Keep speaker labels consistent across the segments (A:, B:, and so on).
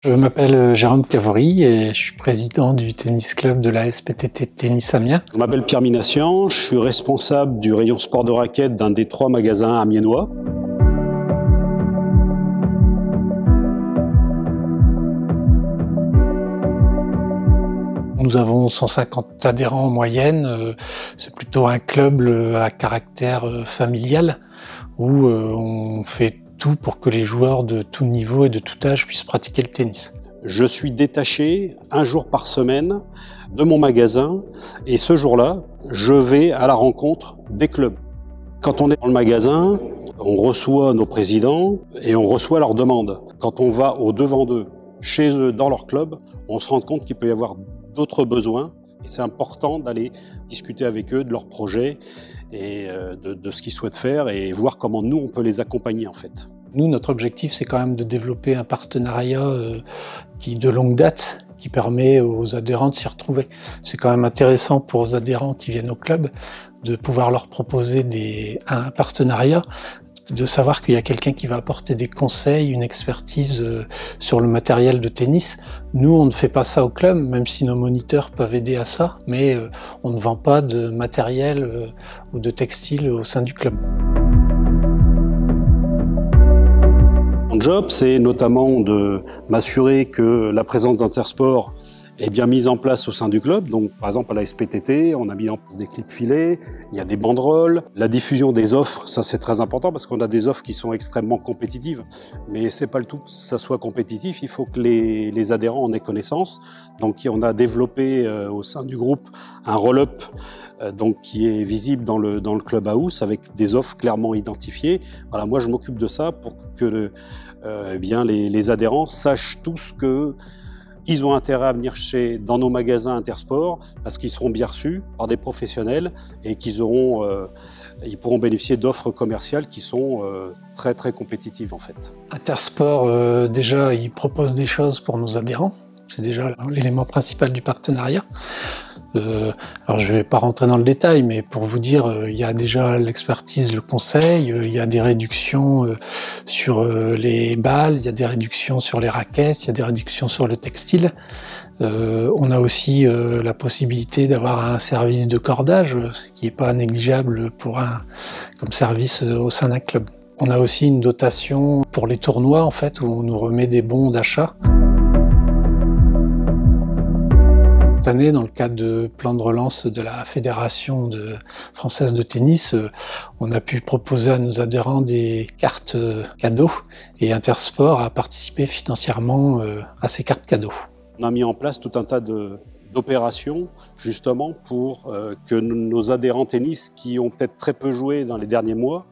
A: Je m'appelle Jérôme Cavory et je suis président du tennis club de la SPTT Tennis Amiens.
B: Je m'appelle Pierre Minassian, je suis responsable du rayon sport de raquettes d'un des 3 magasins amiénois.
A: Nous avons 150 adhérents en moyenne. C'est plutôt un club à caractère familial où on fait tout pour que les joueurs de tout niveau et de tout âge puissent pratiquer le tennis.
B: Je suis détaché 1 jour par semaine de mon magasin et ce jour-là, je vais à la rencontre des clubs. Quand on est dans le magasin, on reçoit nos présidents et on reçoit leurs demandes. Quand on va au-devant d'eux, chez eux, dans leur club, on se rend compte qu'il peut y avoir d'autres besoins. Et c'est important d'aller discuter avec eux de leurs projets et de ce qu'ils souhaitent faire et voir comment nous, on peut les accompagner en fait.
A: Nous, notre objectif, c'est quand même de développer un partenariat de longue date, qui permet aux adhérents de s'y retrouver. C'est quand même intéressant pour les adhérents qui viennent au club de pouvoir leur proposer un partenariat, de savoir qu'il y a quelqu'un qui va apporter des conseils, une expertise sur le matériel de tennis. Nous, on ne fait pas ça au club, même si nos moniteurs peuvent aider à ça, mais on ne vend pas de matériel ou de textile au sein du club.
B: Mon job, c'est notamment de m'assurer que la présence d'Intersport est bien mise en place au sein du club. Donc, par exemple, à la SPTT, on a mis en place des clips filets, il y a des banderoles. La diffusion des offres, ça c'est très important parce qu'on a des offres qui sont extrêmement compétitives. Mais c'est pas le tout que ça soit compétitif, il faut que les adhérents en aient connaissance. Donc, on a développé au sein du groupe un roll-up qui est visible dans le clubhouse avec des offres clairement identifiées. Voilà, moi je m'occupe de ça pour que les adhérents sachent tous que ils ont intérêt à venir dans nos magasins Intersport parce qu'ils seront bien reçus par des professionnels et ils pourront bénéficier d'offres commerciales qui sont très très compétitives en fait.
A: Intersport, déjà, il propose des choses pour nos adhérents. C'est déjà l'élément principal du partenariat. Alors je ne vais pas rentrer dans le détail, mais pour vous dire, il y a déjà l'expertise, le conseil, il y a des réductions sur les balles, il y a des réductions sur les raquettes, il y a des réductions sur le textile. On a aussi la possibilité d'avoir un service de cordage, ce qui n'est pas négligeable comme service au sein d'un club. On a aussi une dotation pour les tournois en fait, où on nous remet des bons d'achat. Cette année, dans le cadre de plan de relance de la Fédération française de tennis, on a pu proposer à nos adhérents des cartes cadeaux et Intersport a participé financièrement à ces cartes cadeaux.
B: On a mis en place tout un tas d'opérations justement pour que nos adhérents tennis qui ont peut-être très peu joué dans les derniers mois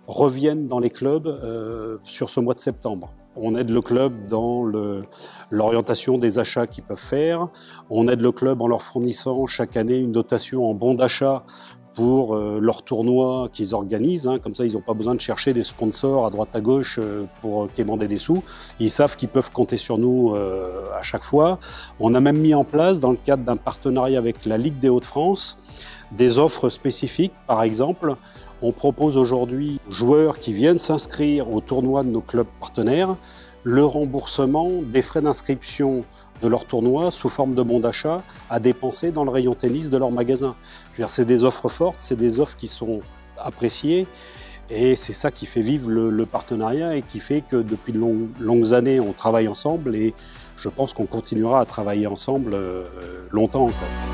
B: reviennent dans les clubs sur ce mois de septembre. On aide le club dans l'orientation des achats qu'ils peuvent faire. On aide le club en leur fournissant chaque année une dotation en bons d'achat pour leurs tournois qu'ils organisent. Comme ça, ils n'ont pas besoin de chercher des sponsors à droite à gauche pour quémander des sous. Ils savent qu'ils peuvent compter sur nous à chaque fois. On a même mis en place, dans le cadre d'un partenariat avec la Ligue des Hauts-de-France, des offres spécifiques. Par exemple, on propose aujourd'hui aux joueurs qui viennent s'inscrire au tournoi de nos clubs partenaires le remboursement des frais d'inscription de leur tournoi sous forme de bons d'achat à dépenser dans le rayon tennis de leur magasin. Je veux dire, c'est des offres fortes, c'est des offres qui sont appréciées et c'est ça qui fait vivre le partenariat et qui fait que depuis de longues années, on travaille ensemble et je pense qu'on continuera à travailler ensemble longtemps encore.